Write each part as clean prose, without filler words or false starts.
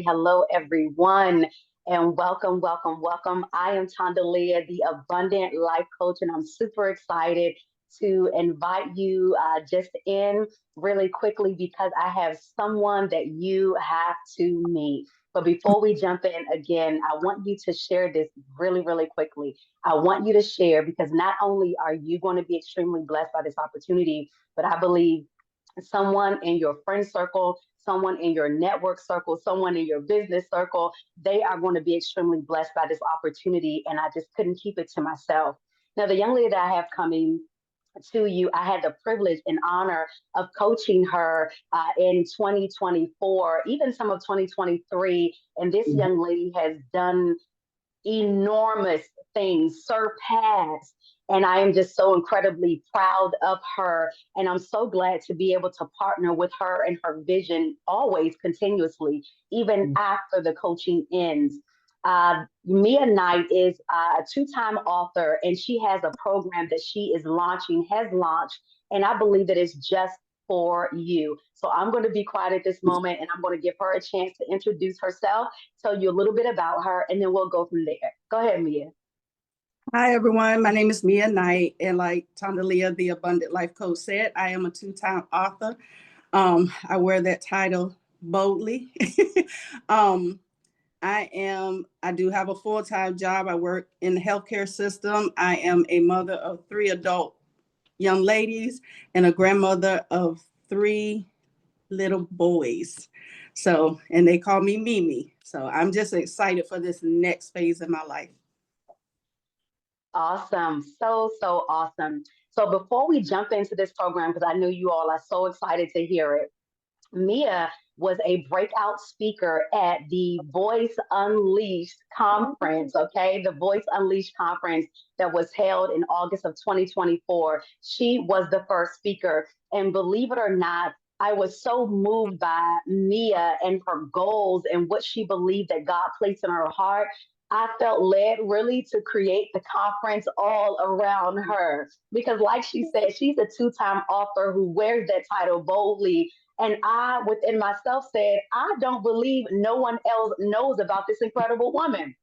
hello, everyone, and welcome, welcome, welcome. I am Tondalia, the Abundant Life Coach, and I'm super excited to invite you just in really quickly because I have someone that you have to meet. But before we jump in again, I want you to share this really, really quickly. I want you to share because not only are you going to be extremely blessed by this opportunity, but I believe someone in your friend circle, someone in your network circle, someone in your business circle, they are going to be extremely blessed by this opportunity. And I just couldn't keep it to myself. Now, the young lady that I have coming to you, I had the privilege and honor of coaching her in 2024, even some of 2023. And this young lady has done enormous things, surpassed. And I am just so incredibly proud of her. And I'm so glad to be able to partner with her and her vision always continuously, even after the coaching ends. Mia Knight is a two-time author, and she has a program that she is launching, has launched, and I believe that it's just for you. So I'm going to be quiet at this moment, and I'm going to give her a chance to introduce herself, tell you a little bit about her, and then we'll go from there. Go ahead, Mia. Hi, everyone. My name is Mia Knight, and like Tondalia, the Abundant Life Coach said, I am a two-time author. I wear that title boldly. um, I do have a full-time job. I work in the healthcare system. I am a mother of three adult young ladies and a grandmother of three little boys. So, and they call me Mimi. So I'm just excited for this next phase of my life. Awesome. So, so awesome. So before we jump into this program, because I know you all are so excited to hear it, Mia was a breakout speaker at the Voice Unleashed conference, okay? The Voice Unleashed conference that was held in August of 2024. She was the first speaker. And believe it or not, I was so moved by Mia and her goals and what she believed that God placed in her heart. I felt led really to create the conference all around her because, like she said, she's a two-time author who wears that title boldly, and I, within myself, said, I don't believe no one else knows about this incredible woman.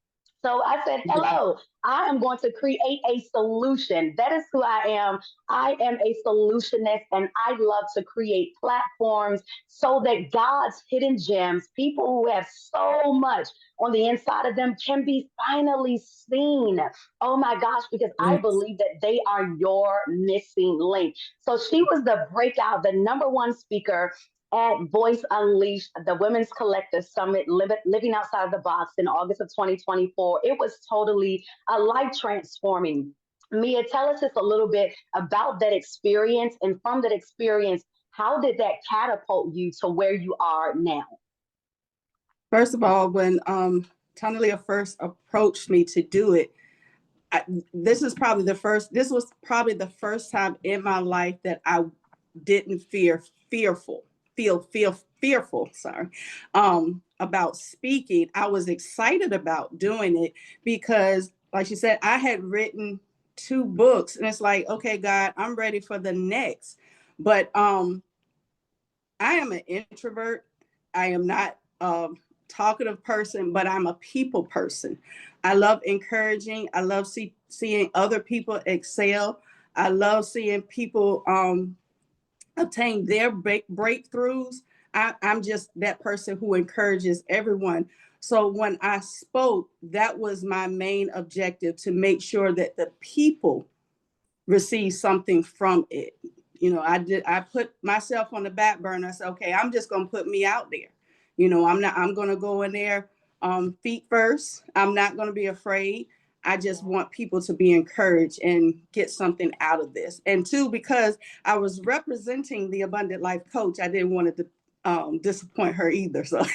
So I said, hello, I am going to create a solution. That is who I am. I am a solutionist, and I love to create platforms so that God's hidden gems, people who have so much on the inside of them, can be finally seen. Oh my gosh, because I believe that they are your missing link. So she was the breakout, the number one speaker at Voice Unleashed, the Women's Collective Summit, Living Outside of the Box in August of 2024. It was totally a life transforming. Mia, tell us just a little bit about that experience. And from that experience, how did that catapult you to where you are now? First of all, when Tonalia first approached me to do it, this was probably the first time in my life that I didn't feel fearful, about speaking. I was excited about doing it because, like you said, I had written 2 books, and it's like, okay, God, I'm ready for the next. But I am an introvert. I am not talkative person, but I'm a people person. I love encouraging. I love seeing other people excel. I love seeing people obtain their breakthroughs. I'm just that person who encourages everyone. So when I spoke, that was my main objective, to make sure that the people receive something from it. I put myself on the back burner. I said, okay, I'm just going to put me out there. I'm going to go in there feet first. I'm not going to be afraid. I just want people to be encouraged and get something out of this. And two, because I was representing the Abundant Life Coach, I didn't want to disappoint her either. So,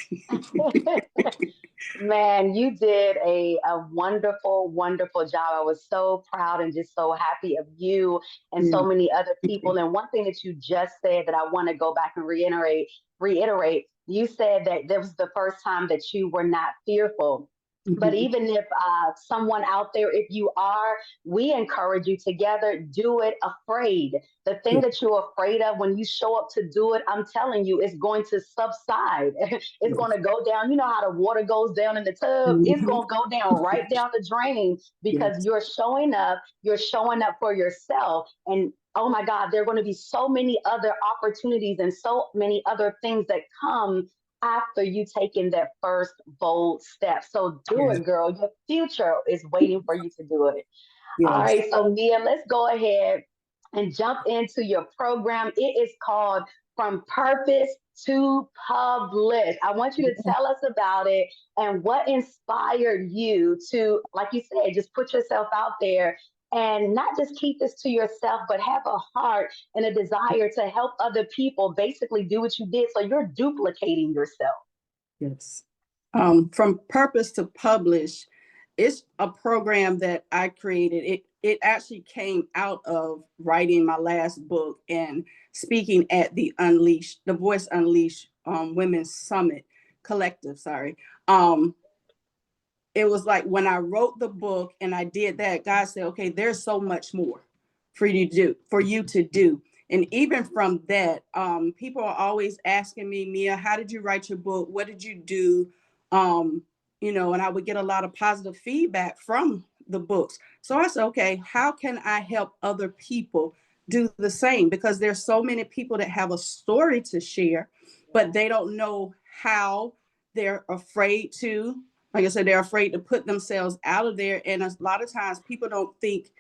Man, you did a wonderful, wonderful job. I was so proud and just so happy of you and yeah. so many other people. And one thing that you just said that I want to go back and reiterate, you said that this was the first time that you were not fearful. But Mhm. even if someone out there, if you are, we encourage you together, do it afraid. The thing Yeah. that you're afraid of, when you show up to do it, I'm telling you, it's going to subside. It's going Yes. to go down. You know how the water goes down in the tub? It's Mhm. going to go down right down the drain because Yes. you're showing up for yourself. And oh my God, there are going to be so many other opportunities and so many other things that come after you taking that first bold step. So do Yes. it, girl. Your future is waiting for you to do it. All Yes. right, so Mia, let's go ahead and jump into your program. It is called From Purpose to Publish. I want you to tell us about it and what inspired you to, like you said, just put yourself out there and not just keep this to yourself, but have a heart and a desire to help other people basically do what you did. So you're duplicating yourself. Yes. From Purpose to Publish, it's a program that I created. It actually came out of writing my last book and speaking at the Voice Unleashed Women's Summit Collective. Sorry. Um, it was like when I wrote the book and I did that, God said, okay, there's so much more for you to do. And even from that, people are always asking me, Mia, how did you write your book? What did you do? Um, and I would get a lot of positive feedback from the books. So I said, okay, how can I help other people do the same? Because there's so many people that have a story to share, but they don't know how. They're afraid to, like I said, they're afraid to put themselves out of there. And a lot of times people don't think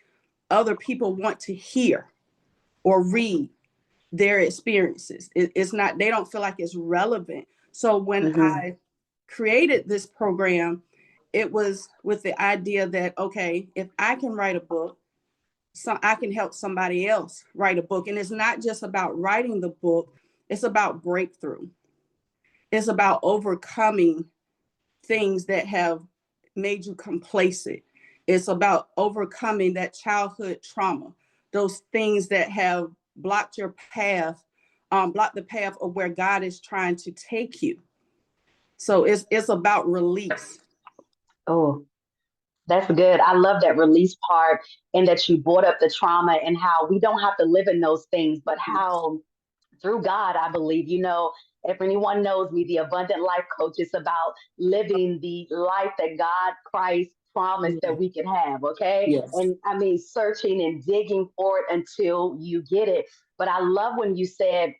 other people want to hear or read their experiences. It's not, they don't feel like it's relevant. So when Mm-hmm. I created this program, it was with the idea that, okay, if I can write a book, so I can help somebody else write a book. And it's not just about writing the book, it's about breakthrough. It's about overcoming things that have made you complacent. It's about overcoming that childhood trauma, those things that have blocked your path, blocked the path of where God is trying to take you. So it's about release. Oh, that's good. I love that release part and that you brought up the trauma and how we don't have to live in those things, but how through God, I believe, if anyone knows me, the abundant life coach is about living the life that God Christ promised Yeah. that we can have. Okay. Yes. And I mean, searching and digging for it until you get it. But I love when you said,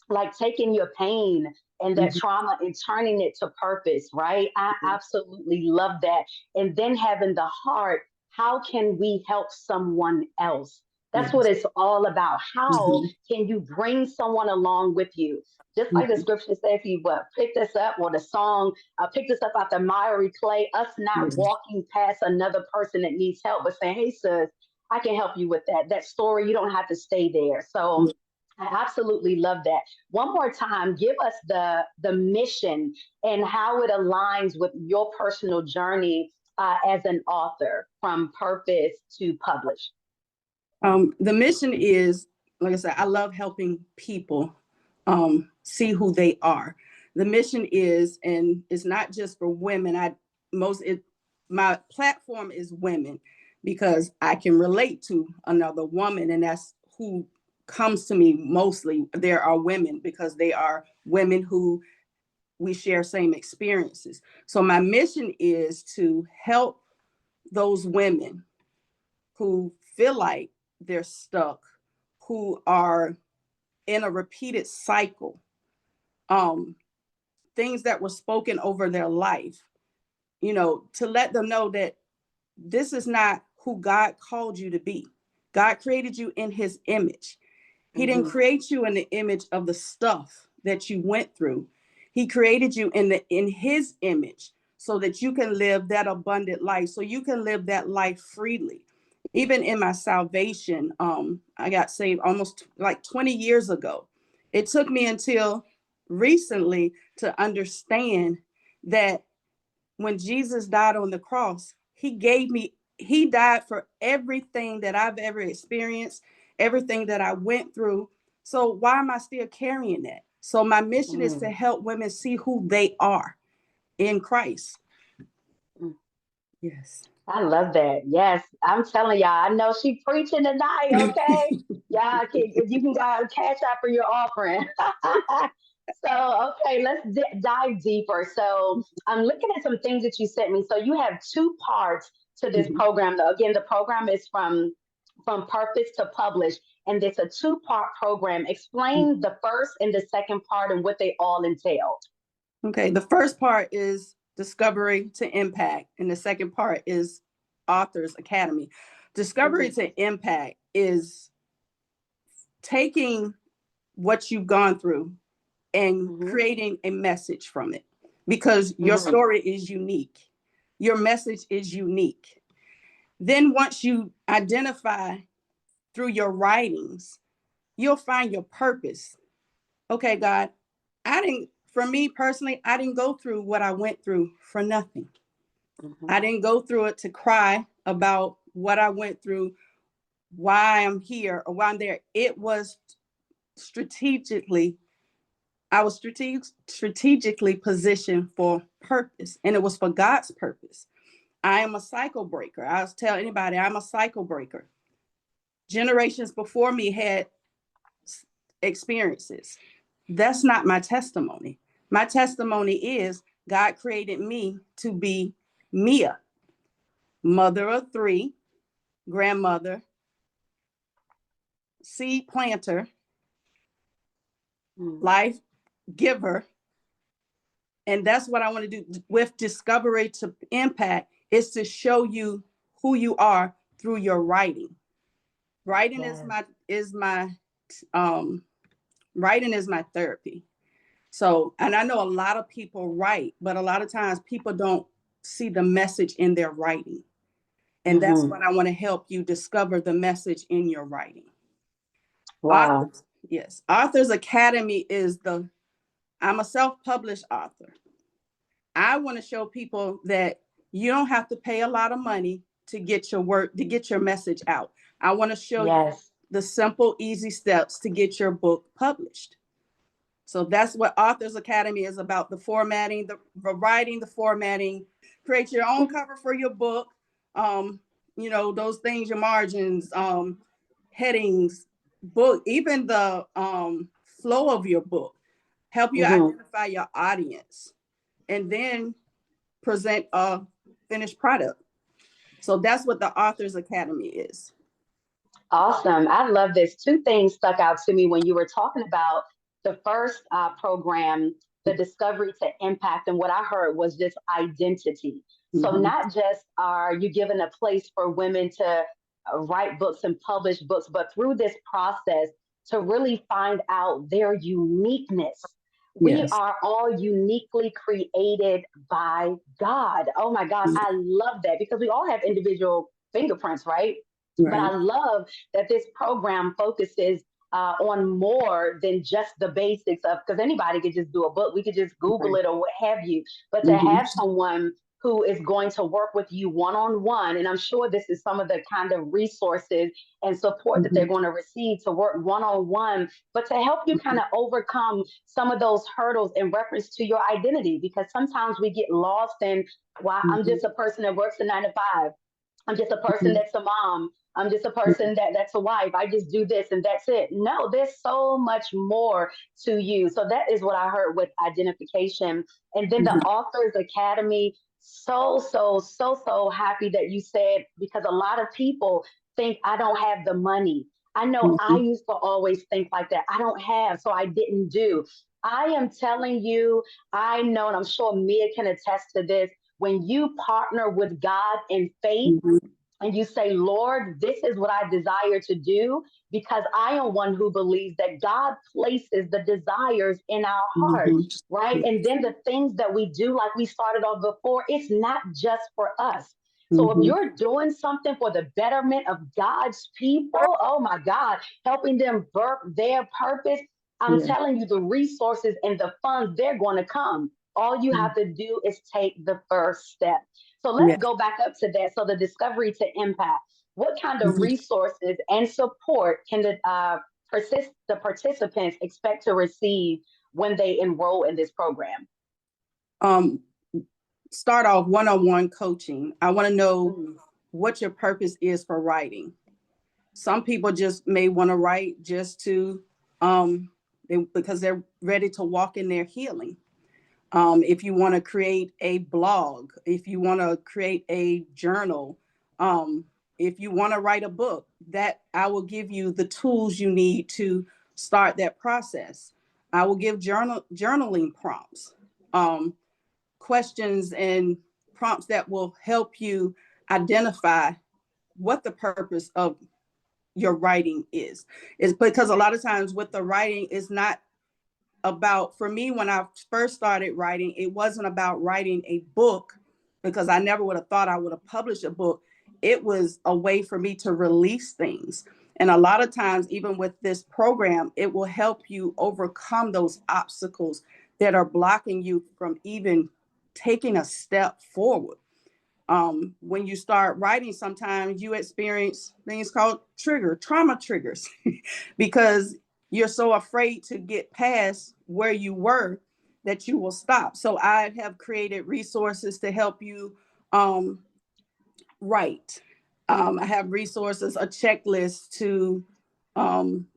like, taking your pain and that Mhm. trauma and turning it to purpose, right? I absolutely love that. And then having the heart, how can we help someone else? That's what Yes. it's all about. How Mhm. can you bring someone along with you? Just like the Mhm. scripture says, if you pick this up, or the song, pick this up out the miry clay, us not Yes. walking past another person that needs help, but saying, hey, sis, I can help you with that. That story, you don't have to stay there. So I absolutely love that. One more time, give us the mission and how it aligns with your personal journey as an author from purpose to publish. The mission is, like I said, I love helping people see who they are. The mission is, and it's not just for women. My platform is women because I can relate to another woman, and that's who comes to me mostly. There are women because they are women who we share same experiences. So my mission is to help those women who feel like they're stuck, who are in a repeated cycle, um, things that were spoken over their life, to let them know that this is not who God called you to be. God created you in his image. He didn't Mhm. create you in the image of the stuff that you went through. He created you in his image so that you can live that abundant life, so you can live that life freely. Even in my salvation, I got saved almost like 20 years ago. It took me until recently to understand that when Jesus died on the cross, he died for everything that I've ever experienced, everything that I went through. So why am I still carrying that? So my mission is to Mm. help women see who they are in Christ. Yes. I love that. Yes, I'm telling y'all. I know she preaching tonight. Okay, y'all can, you can cash out for your offering. So okay, let's dive deeper. So I'm looking at some things that you sent me. So you have two parts to this Mhm. program. Again, the program is from purpose to publish, and it's a two-part program. Explain the first and the second part and what they all entail. Okay, the first part is discovery to impact, and the second part is Authors Academy. Discovery Hmm. to impact is taking what you've gone through and Hmm. creating a message from it, because your Hmm. story is unique. Your message is unique. Then, once you identify through your writings, you'll find your purpose. Okay, God, for me personally, I didn't go through what I went through for nothing. Hmm. I didn't go through it to cry about what I went through, why I'm here or why I'm there. It was strategically, I was strategically positioned for purpose, and it was for God's purpose. I am a cycle breaker. I'll tell anybody I'm a cycle breaker. Generations before me had experiences. That's not my testimony. My testimony is God created me to be Mia, mother of three, grandmother, seed planter, Hmm. life giver. And that's what I want to do with Discovery to Impact, is to show you who you are through your writing. Writing is Yes. my um writing is my therapy. So, and I know a lot of people write, but a lot of times people don't see the message in their writing. And that's Hmm. what I want to help you discover, the message in your writing. Wow. Authors, yes. Authors Academy is I'm a self-published author. I want to show people that you don't have to pay a lot of money to get your work, to get your message out. I want to show you Yes. the simple, easy steps to get your book published. So that's what Authors Academy is about: the formatting, the writing, the formatting. Create your own cover for your book. Um, those things, your margins, headings, book, even the flow of your book. Help you Hmm. identify your audience, and then present a finished product. So that's what the Authors Academy is. Awesome. I love this. Two things stuck out to me when you were talking about the first program, the Discovery to Impact. And what I heard was this identity. So, Mm-hmm. not just are you given a place for women to write books and publish books, but through this process to really find out their uniqueness. We Yes. are all uniquely created by God. Oh my God. I love that because we all have individual fingerprints, right? But Right. I love that this program focuses on more than just the basics of, because anybody could just do a book, we could just Google Right. it or what have you, but to Mm-hmm. have someone who is going to work with you one on one, and I'm sure this is some of the kind of resources and support that they're Mm-hmm. going to receive to work one on one, but to help you kind of overcome some of those hurdles in reference to your identity, because sometimes we get lost in, well, I'm Mm-hmm. just a person that works a 9 to 5. I'm just a person Mm-hmm. that's a mom. I'm just a person that's a wife. I just do this and that's it. No, there's so much more to you. So that is what I heard with identification. And then the Mm-hmm. Authors Academy, so happy that you said, because a lot of people think I don't have the money. I know I Mm-hmm. used to always think like that. I don't have, so I didn't do. I am telling you, I know, and I'm sure Mia can attest to this, when you partner with God in faith, Mm-hmm. and you say, Lord, this is what I desire to do, because I am one who believes that God places the desires in our heart, Mm-hmm. right? And then the things that we do, like we started off before, it's not just for us. So if Mm-hmm. you're doing something for the betterment of God's people, oh my God, helping them birth their purpose, I'm Yeah. telling you, the resources and the funds, they're going to come. All you have to do is take the first step. So let's Yeah. go back up to that. So the Discovery to Impact. What kind of Mm-hmm. resources and support can the participants expect to receive when they enroll in this program? Um, start off one-on-one coaching. I want to know Mm. what your purpose is for writing. Some people just may want to write just to, because they're ready to walk in their healing. If you want to create a blog, if you want to create a journal, if you want to write a book, that I will give you the tools you need to start that process. I will give journaling prompts, questions and prompts that will help you identify what the purpose of your writing is. Is because a lot of times with the writing is not about, for me, when I first started writing, it wasn't about writing a book, because I never would have thought I would have published a book. It was a way for me to release things. And a lot of times, even with this program, it will help you overcome those obstacles that are blocking you from even taking a step forward. When you start writing, sometimes you experience things called trauma triggers, because you're so afraid to get past where you were that you will stop. So I have created resources to help you write. I have resources, a checklist to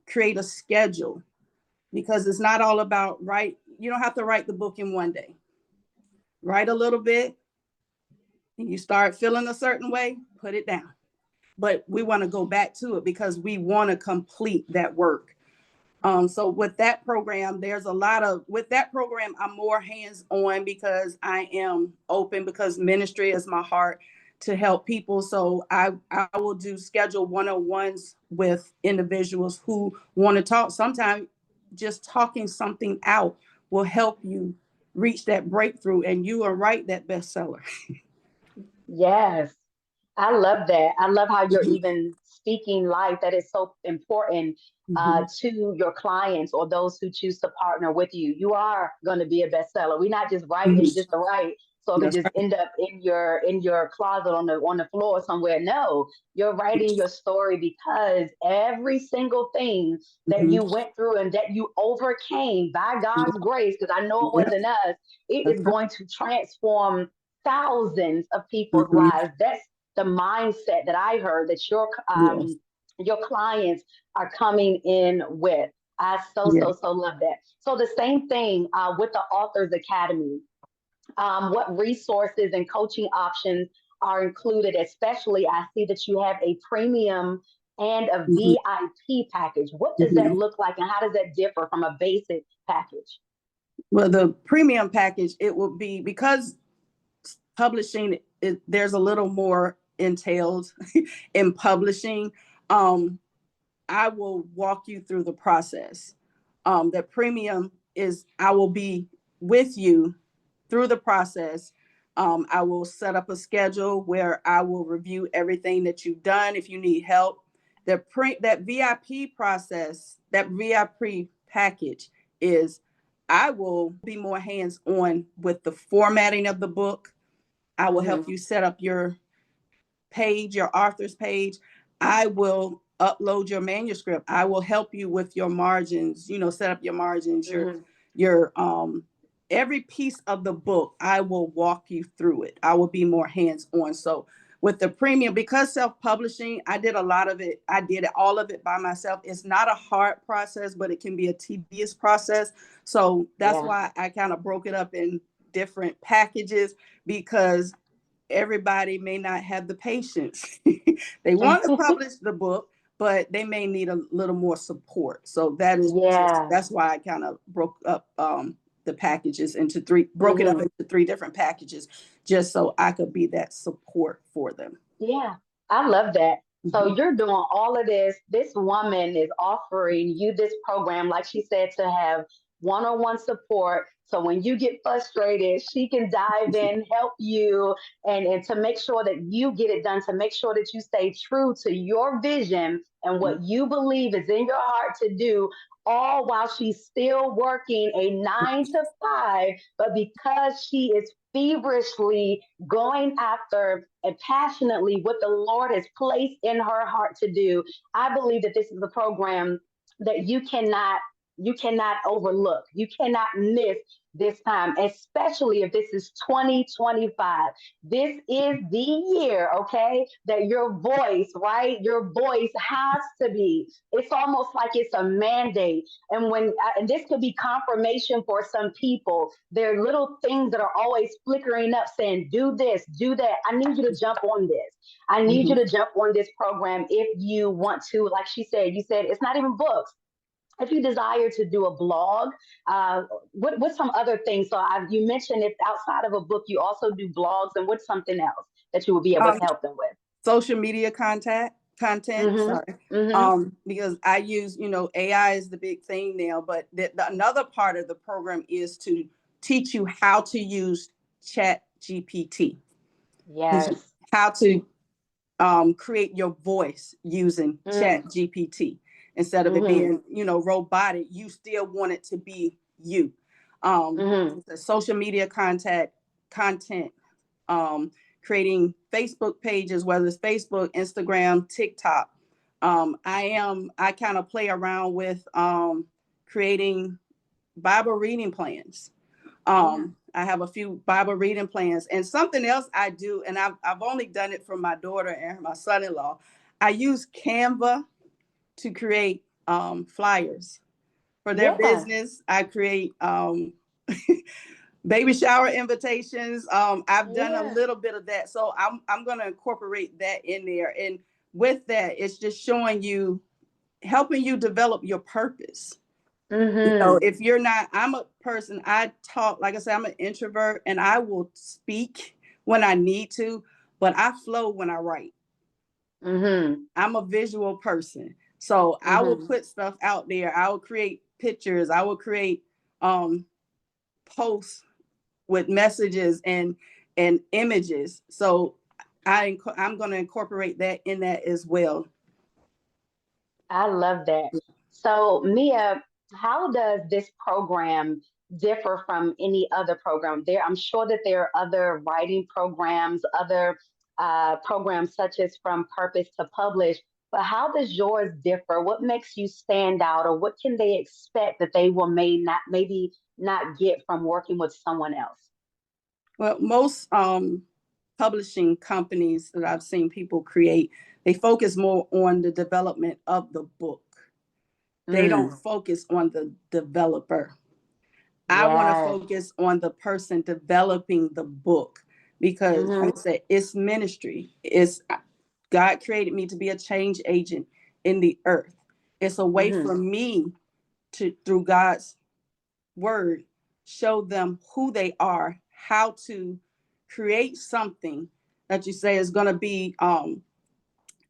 create a schedule, because it's not all about you don't have to write the book in one day. Write a little bit, and you start feeling a certain way, put it down. But we want to go back to it because we want to complete that work. So with that program, with that program, I'm more hands-on because I am open, because ministry is my heart, to help people. So I will do schedule one-on-ones with individuals who want to talk. Sometimes just talking something out will help you reach that breakthrough, and you will write that bestseller. Yes. I love that. I love how you're Mhm. even speaking life. That is so important Mhm. to your clients or those who choose to partner with you. You are going to be a bestseller. We're not just writing Mhm. just to write, so it could That's just right. end up in your closet on the floor somewhere. No, you're writing your story because every single thing that Mhm. you went through and that you overcame by God's grace, because I know it Yeah, wasn't us, it that's is right. going to transform thousands of people's Mhm. lives. That's the mindset that I heard that Yes. your clients are coming in with. I Yeah. so love that. So the same thing with the Authors Academy. What resources and coaching options are included? Especially, I see that you have a premium and a Mhm. VIP package. What does that Mhm. look like, and how does that differ from a basic package? Well, the premium package, it will be, because publishing, there's a little more entailed in publishing. Um, I will walk you through the process. The premium is, I will be with you through the process. I will set up a schedule where I will review everything that you've done. If you need help, that VIP process, that VIP package is, I will be more hands on with the formatting of the book. I will Hmm. help you set up your page, your author's page. I will upload your manuscript. I will help you with your margins, set up your margins, Hmm. your every piece of the book. I will walk you through it. I will be more hands-on. So with the premium, because self-publishing, I did a lot of it. I did all of it by myself. It's not a hard process, but it can be a tedious process. So that's Yeah. why I kind of broke it up in different packages, because everybody may not have the patience. They want to publish the book, but they may need a little more support. So Yeah. that's why I kind of broke up the packages broke it up Hmm. into three different packages, just so I could be that support for them. Yeah, I love that. Mhm. So you're doing all of this. This woman is offering you this program, like she said, to have one-on-one support. So when you get frustrated, she can dive in, help you, and to make sure that you get it done, to make sure that you stay true to your vision and what you believe is in your heart to do, all while she's still working a 9 to 5. But because she is feverishly going after and passionately what the Lord has placed in her heart to do, I believe that this is a program that you cannot you cannot overlook. You cannot miss this time, especially if this is 2025. This is the year, okay, that your voice, right? Your voice has to be. It's almost like it's a mandate. And this could be confirmation for some people. There are little things that are always flickering up saying, do this, do that. I need you to jump on this. I need you Mhm. to jump on this program if you want to. Like you said, it's not even books. If you desire to do a blog, what's some other things? You mentioned if outside of a book, you also do blogs, and what's something else that you will be able to Um, help them with? Social media content, Mm-hmm. sorry. Mm-hmm. Because I use, AI is the big thing now, but another part of the program is to teach you how to use Chat GPT, Yes. how to create your voice using Chat Mm. GPT instead of it Mm-hmm. being, robotic. You still want it to be you. Mm-hmm. The social media content, um, creating Facebook pages, whether it's Facebook, Instagram, TikTok. I kind of play around with creating Bible reading plans. Yeah. I have a few Bible reading plans, and something else I do, and I've only done it for my daughter and my son-in-law. I use Canva to create flyers for their Yeah. business. I create baby shower invitations. I've done a Yeah. little bit of that, so I'm going to incorporate that in there. And with that, it's just showing you, helping you develop your purpose. Mm-hmm. If you're not, I'm a person, I talk, like I said, I'm an introvert and I will speak when I need to, but I flow when I write. Mm-hmm. I'm a visual person. So I will Mm-hmm. put stuff out there. I will create pictures. I will create um, posts with messages and images. So I'm going to incorporate that in that as well. I love that. So, Mia, how does this program differ from any other program? I'm sure that there are other writing programs, other programs such as From Purpose to Publish, but how does yours differ? What makes you stand out, or what can they expect that they will maybe not get from working with someone else? Well, most publishing companies that I've seen people create, they focus more on the development of the book. They don't Mm, focus on the developer. I want to yes. focus on the person developing the book because, like I Mm-hmm. said, it's ministry. It's God created me to be a change agent in the earth. It's a way Mm-hmm. for me to, through God's word, show them who they are, how to create something that you say is going to be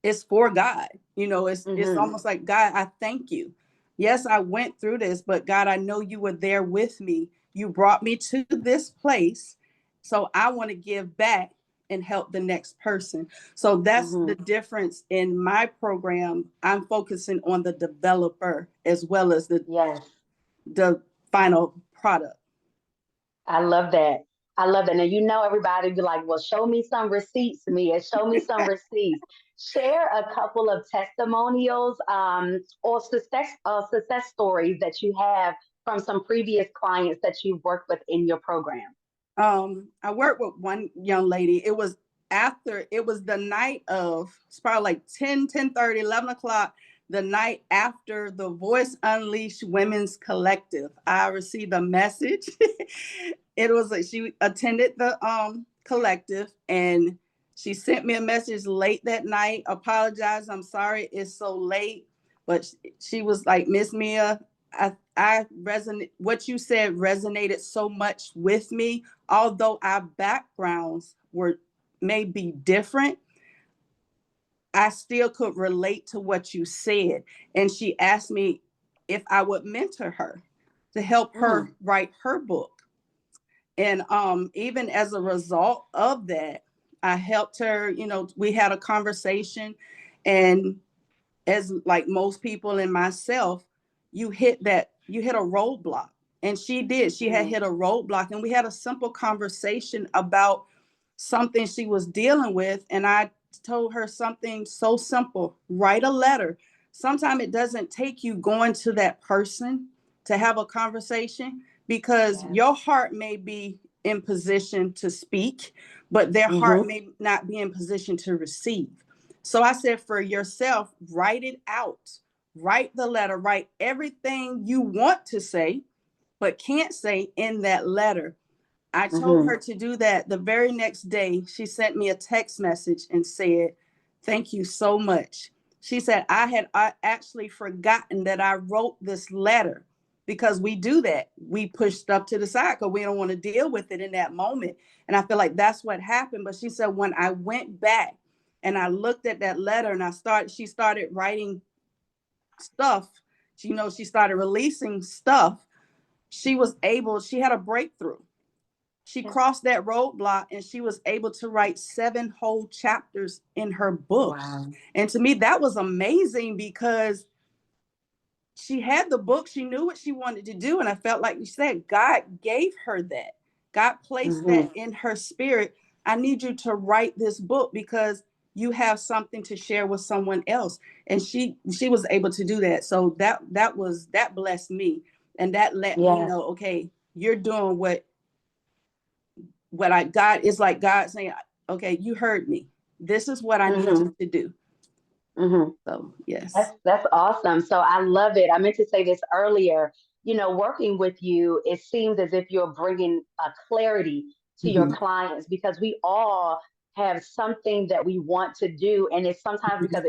it's for God. It's Mm-hmm. almost like, God, I thank you. Yes, I went through this, but God, I know you were there with me. You brought me to this place. So I want to give back and help the next person. So that's Mm-hmm. the difference in my program. I'm focusing on the developer as well as Yes. the final product. I love that. I love that. Now you know everybody be like, well, show me some receipts, Mia. Show me some receipts. Share a couple of testimonials or success stories that you have from some previous clients that you've worked with in your program. I worked with one young lady. It was the night of, it's probably like 10:30, 11 o'clock, the night after the Voice Unleashed Women's Collective. I received a message. It was like she attended the collective, and she sent me a message late that night. Apologize. I'm sorry it's so late. But she was like, Miss Mia, I resonate, what you said resonated so much with me. Although our backgrounds were maybe different, I still could relate to what you said. And she asked me if I would mentor her to help Mm, her write her book. And even as a result of that, I helped her. We had a conversation, and as like most people and myself, you hit a roadblock. And she did. She had mm, hit a roadblock, and we had a simple conversation about something she was dealing with. And I told her something so simple: write a letter. Sometimes it doesn't take you going to that person to have a conversation, because your heart may be in position to speak, but their heart Mm-hmm. may not be in position to receive. So I said, for yourself, write it out. Write the letter, write everything you want to say, but can't say in that letter. I told Mm-hmm. her to do that. The very next day, she sent me a text message and said, "Thank you so much." She said, I actually forgotten that I wrote this letter, because we do that. We push stuff to the side because we don't want to deal with it in that moment. And I feel like that's what happened. But she said, when I went back and I looked at that letter and she started writing stuff, she started releasing stuff. She had a breakthrough. She crossed that roadblock and she was able to write 7 whole chapters in her book. Wow. And to me, that was amazing, because she had the book. She knew what she wanted to do. And I felt like you said, God gave her that. God placed that Mm-hmm. in her spirit. I need you to write this book because you have something to share with someone else. And she was able to do that. So that blessed me. And that let me Yes. know, okay, you're doing what I God is, like God saying, okay, you heard me. This is what I need Mm-hmm. you to do. Mm-hmm. So yes. That's awesome. So I love it. I meant to say this earlier. Working with you, it seems as if you're bringing a clarity to your Mhm. clients because we all have something that we want to do, and it's sometimes because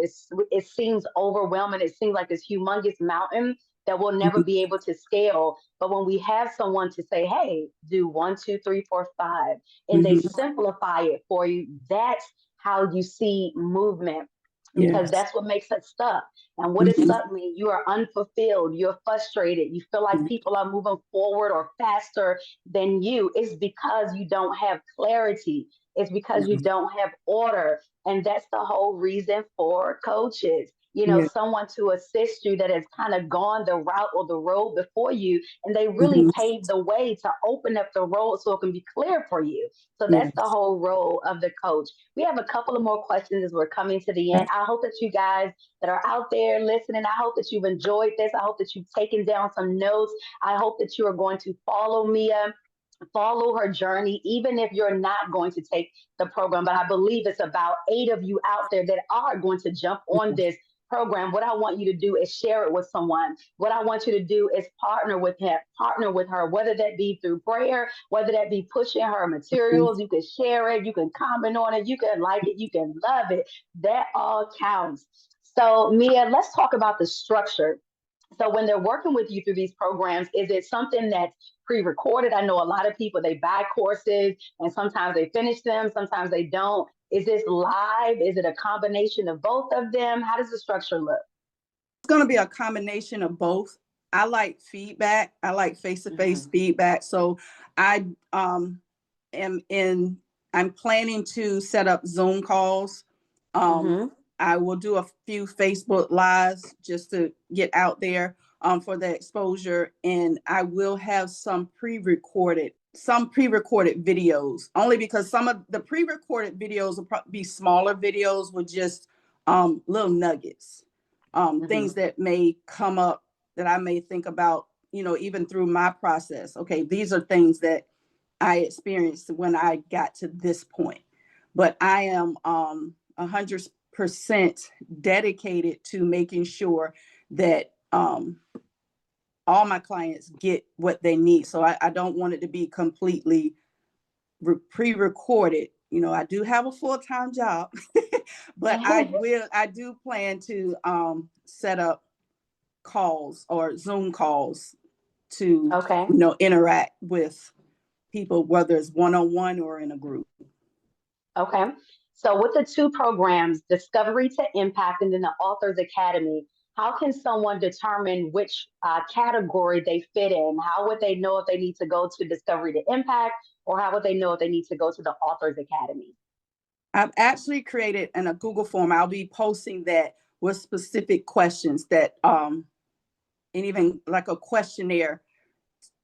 it seems overwhelming. It seems like this humongous mountain that we'll never Mhm. be able to scale. But when we have someone to say, "Hey, do 1, 2, 3, 4, 5," and they Mhm. simplify it for you, that's how you see movement because Yes. that's what makes us stuck. And what does Mhm. stuck mean? You are unfulfilled, you're frustrated, you feel like people are moving forward or faster than you. It's because you don't have clarity, it's because you Mhm. don't have order. And that's the whole reason for coaches. Yeah. Someone to assist you that has kind of gone the route or the road before you, and they really Mhm. paved the way to open up the road so it can be clear for you. So that's the Yes. whole role of the coach. We have a couple of more questions as we're coming to the end. I hope that you guys that are out there listening, I hope that you've enjoyed this. I hope that you've taken down some notes. I hope that you are going to follow Mia, follow her journey, even if you're not going to take the program. But I believe it's about 8 of you out there that are going to jump on this program. What I want you to do is share it with someone. What I want you to do is partner with her, whether that be through prayer, whether that be pushing her Mhm. materials. You can share it, you can comment on it, you can like it, you can love it. That all counts. So, Mia, let's talk about the structure. So when they're working with you through these programs, is it something that's pre-recorded? I know a lot of people, they buy courses and sometimes they finish them, sometimes they don't. Is this live? Is it a combination of both of them? How does the structure look? It's going to be a combination of both. I like feedback. I like face-to-face Mm-hmm. feedback. So I am in, I'm planning to set up Zoom calls. Um, Mm-hmm. I will do a few Facebook lives just to get out there for the exposure. And I will have some pre-recorded videos, only because some of the pre-recorded videos will probably be smaller videos with just little nuggets, Mm-hmm. things that may come up that I may think about, even through my process. Okay, these are things that I experienced when I got to this point. But I am 100% dedicated to making sure that all my clients get what they need. So I don't want it to be completely pre-recorded. I do have a full-time job, but I do plan to set up calls or Zoom calls to, Okay. interact with people, whether it's one-on-one or in a group. Okay. So with the two programs, Discovery to Impact and then the Authors Academy, how can someone determine which category they fit in? How would they know if they need to go to Discovery to Impact or how would they know if they need to go to the Authors Academy? I've actually created in a Google form. I'll be posting that with specific questions that and even like a questionnaire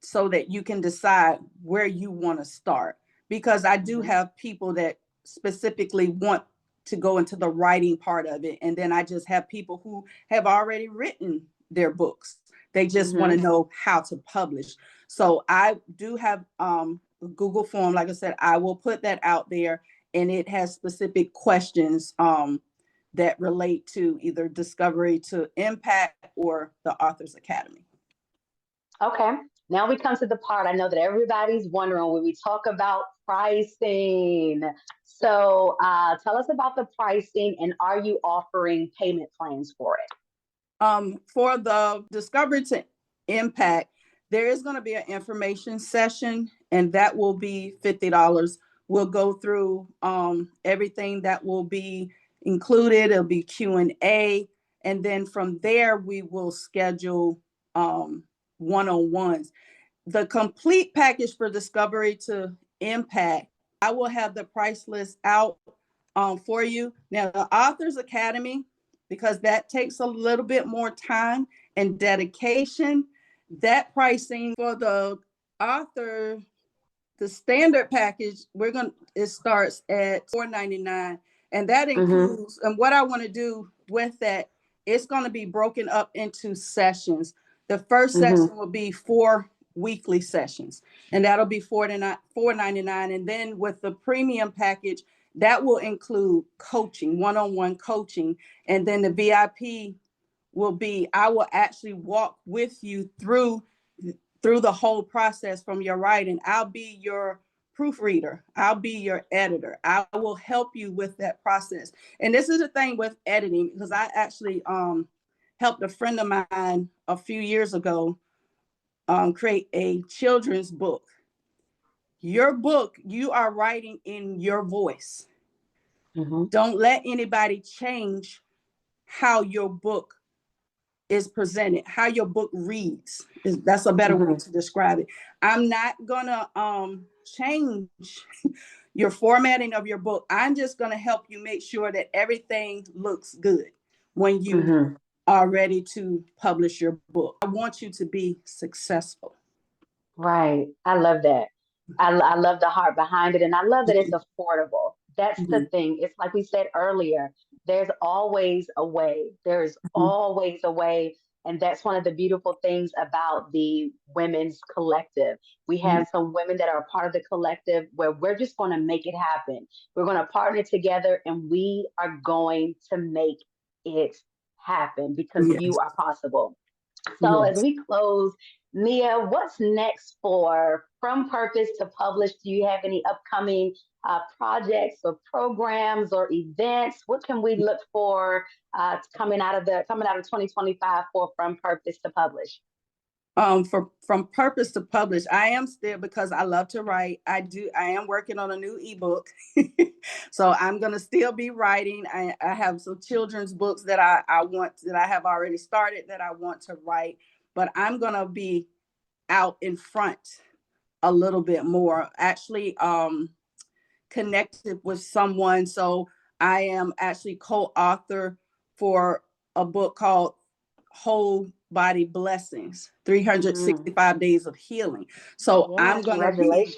so that you can decide where you want to start. Because I do Mm-hmm. have people that specifically want to go into the writing part of it. And then I just have people who have already written their books. They just want to know how to publish. So I do have a Google form. Like I said, I will put that out there, and it has specific questions that relate to either Discovery to Impact or the Authors Academy. Okay. Now we come to the part I know that everybody's wondering when we talk about pricing. So tell us about the pricing, and are you offering payment plans for it? For the Discovery to Impact, there is going to be an information session, and that will be $50. We'll go through everything that will be included. It'll be Q&A, and then from there we will schedule one-on-ones. The complete package for Discovery to Impact, I will have the price list out for you. Now, the Authors Academy, because that takes a little bit more time and dedication, that pricing for the author, the standard package, it starts at $4.99, and that includes, and what I want to do with that, it's going to be broken up into sessions. The first session will be 4 weekly sessions, and that'll be $4.99. And then with the premium package, that will include coaching, one-on-one coaching, and then the VIP will be, I will actually walk with you through the whole process from your writing. I'll be your proofreader. I'll be your editor. I will help you with that process. And this is the thing with editing, because I actually helped a friend of mine a few years ago create a children's book. Your book, you are writing in your voice. Don't let anybody change how your book is presented, how your book reads. That's a better way to describe it. I'm not gonna change your formatting of your book. I'm just gonna help you make sure that everything looks good when you are ready to publish your book. I want you to be successful. Right. I love that. I love the heart behind it. And I love that it's affordable. That's the thing. It's like we said earlier, there's always a way. There's always a way. And that's one of the beautiful things about the women's collective. We have some women that are a part of the collective where we're just going to make it happen. We're going to partner together, and we are going to make it happen because Yes. you are possible. So as we close, Mia, what's next for From Purpose to Publish? Do you have any upcoming projects or programs or events? What can we look for coming out of 2025 for From Purpose to Publish? From Purpose to Publish, I am still, because I love to write. I am working on a new ebook. So I'm going to still be writing. I have some children's books that I have already started that I want to write, but I'm going to be out in front a little bit more, actually connected with someone. So I am actually co-author for a book called Whole Body Blessings, 365 Days of Healing. So I'm going to be,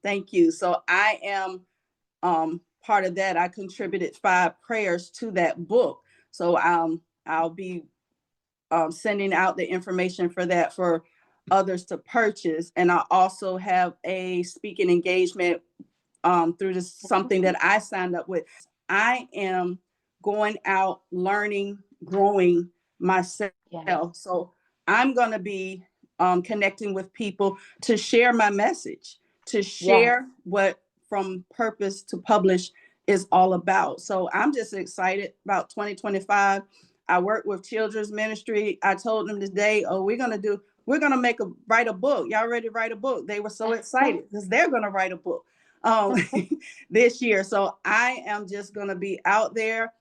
thank you. So I am part of that. I contributed 5 prayers to that book. So I'll be sending out the information for that for others to purchase. And I also have a speaking engagement through this, something that I signed up with. I am going out, learning, growing myself. So I'm going to be connecting with people to share my message, to share what From Purpose to Publish is all about. So I'm just excited about 2025. I work with children's ministry. I told them today, we're going to write a book. Y'all ready to write a book? They were so excited because they're going to write a book this year. So I am just going to be out there.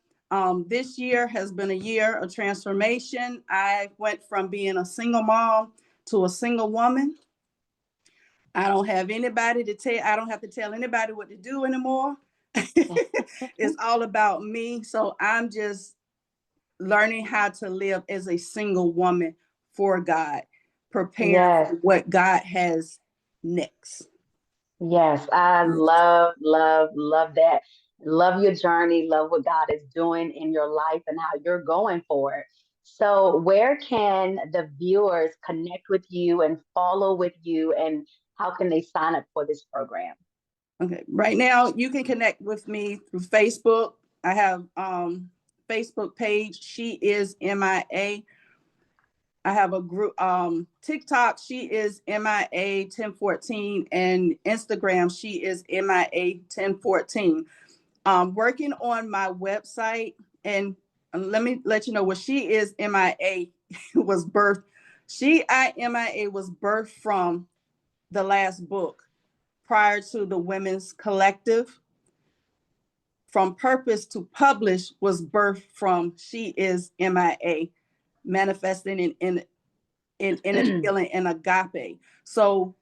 This year has been a year of transformation. I went from being a single mom to a single woman. I don't have to tell anybody what to do anymore. It's all about me. So I'm just learning how to live as a single woman for God, preparing for what God has next. Yes, I love, love, love that. Love your journey. Love what God is doing in your life and how you're going for it. So, where can the viewers connect with you and follow with you, and how can they sign up for this program? Okay. Right now, you can connect with me through Facebook. I have Facebook page. She is MIA. I have a group TikTok. She is MIA 1014, and Instagram. She is MIA 1014. Working on my website, and let me let you know what She is MIA was birthed. MIA was birthed from the last book prior to the Women's Collective. From Purpose to Publish was birthed from She is MIA, manifesting in healing and agape. So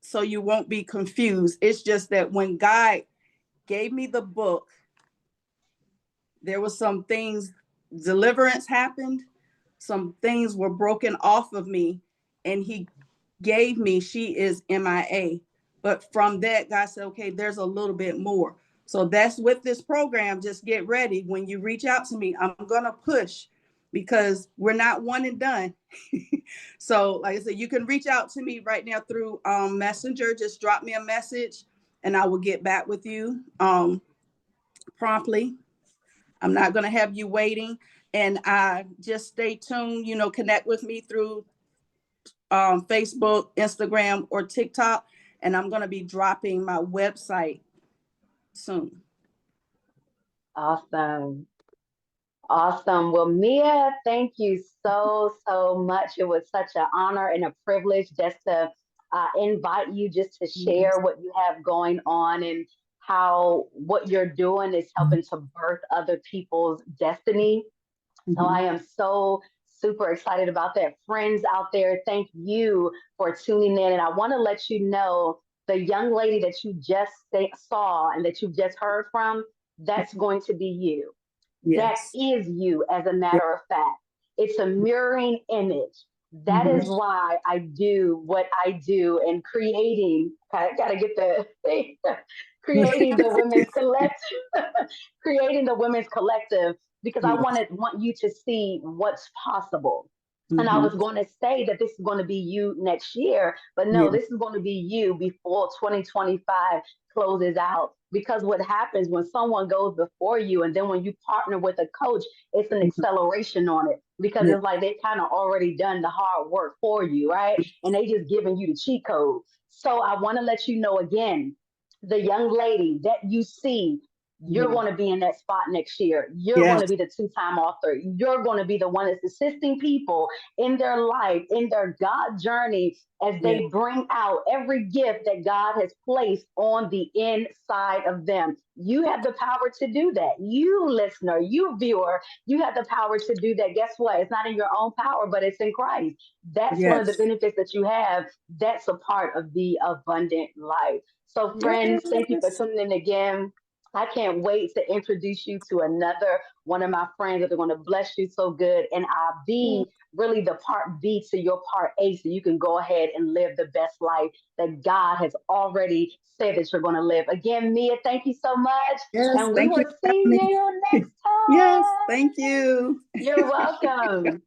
so you won't be confused. It's just that when God gave me the book, there was some things, deliverance happened, some things were broken off of me, and he gave me She is MIA. But from that, God said, okay, there's a little bit more. So that's with this program. Just get ready. When you reach out to me, I'm going to push, because we're not one and done. So like I said, you can reach out to me right now through Messenger. Just drop me a message and I will get back with you promptly. I'm not going to have you waiting. And just stay tuned, connect with me through Facebook, Instagram, or TikTok. And I'm going to be dropping my website soon. Awesome. Awesome. Well, Mia, thank you so, so much. It was such an honor and a privilege just to invite you just to Yes. share what you have going on and how what you're doing is helping to birth other people's destiny. So I Mm-hmm. am so super excited about that. Friends out there, thank you for tuning in. And I want to let you know the young lady that you just saw and that you just heard from, that's going to be you. That Yes. is you, as a Yes. matter of fact. It's a mirroring image. That is Mm-hmm. why I do what I do in creating. I gotta get the creating the women's collective, creating the women's collective, because I Yes. want you to see what's possible. And I Mm-hmm. was going to say that this is going to be you next year, but no, Yes. this is going to be you before 2025 closes out. Because what happens when someone goes before you, and then when you partner with a coach, it's an Mm-hmm. acceleration on it, because Yes. it's like they kind of already done the hard work for you, right? And they just giving you the cheat code. So I want to let you know again, the young lady that you see, you're Yes. going to be in that spot next year. You're going Yes. to be the two-time author. You're going to be the one that's assisting people in their life, in their God journey, as Yes. they bring out every gift that God has placed on the inside of them. You have the power to do that. You listener, you viewer, you have the power to do that. Guess what? It's not in your own power, but it's in Christ. That's one of the Yes. benefits that you have. That's a part of the abundant life. So, friends, thank you for Yes. tuning in again. I can't wait to introduce you to another one of my friends that are going to bless you so good. And I'll be really the part B to your part A, so you can go ahead and live the best life that God has already said that you're going to live. Again, Mia, thank you so much. Yes. And we Thank you will for see having you me. next Yes. time. Thank you. You're welcome.